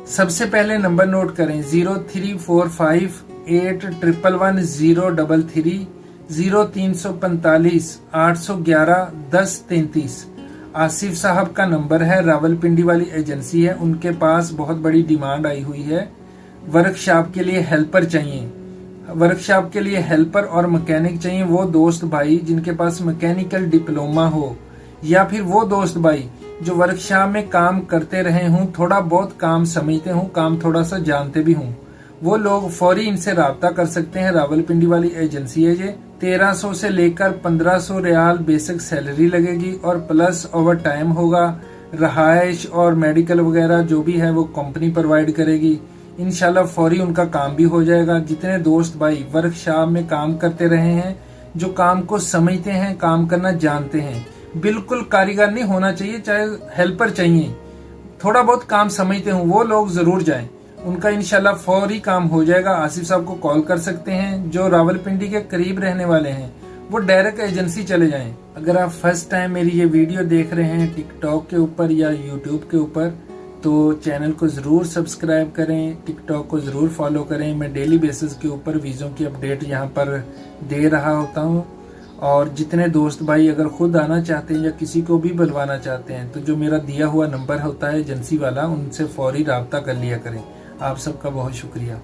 सबसे पहले number note करें 034581111033 034581111033। आसिफ साहब का नंबर है, रावलपिंडी वाली एजेंसी है। उनके पास बहुत बड़ी डिमांड आई हुई है, वर्कशॉप के लिए हेल्पर चाहिए। वर्कशॉप के लिए हेल्पर और मैकेनिक चाहिए। वो दोस्त भाई जिनके पास मैकेनिकल डिप्लोमा हो, या फिर वो दोस्त भाई जो वर्कशॉप में काम करते रहे हूँ, थोड़ा बहुत काम समझते हूँ, काम थोड़ा सा जानते भी हूँ, वो लोग फौरी इनसे राब्ता कर सकते हैं। रावलपिंडी वाली एजेंसी है ये। 1300 से लेकर 1500 रियाल बेसिक सैलरी लगेगी और प्लस ओवर टाइम होगा। रहायश और मेडिकल वगैरह जो भी है वो कंपनी प्रोवाइड करेगी। इंशाल्लाह फौरी उनका काम भी हो जाएगा। जितने दोस्त भाई वर्कशॉप में काम करते रहे हैं, जो काम को समझते हैं, काम करना जानते हैं, बिल्कुल कारीगर नहीं होना चाहिए, चाहे हेल्पर चाहिए, थोड़ा बहुत काम समझते हूँ, वो लोग जरूर जाएं। उनका इंशाल्लाह फौरी काम हो जाएगा। आसिफ साहब को कॉल कर सकते हैं। जो रावलपिंडी के करीब रहने वाले हैं वो डायरेक्ट एजेंसी चले जाएं। अगर आप फर्स्ट टाइम मेरी ये वीडियो देख रहे हैं टिकटॉक के ऊपर या यूट्यूब के ऊपर, तो चैनल को जरूर सब्सक्राइब करें, टिकटॉक को जरूर फॉलो करें। मैं डेली बेसिस के ऊपर वीज़ों की अपडेट यहाँ पर दे रहा होता हूँ। और जितने दोस्त भाई अगर खुद आना चाहते हैं या किसी को भी बुलवाना चाहते हैं, तो जो मेरा दिया हुआ नंबर होता है एजेंसी वाला, उनसे फौरी राब्ता कर लिया करें। आप सबका बहुत शुक्रिया।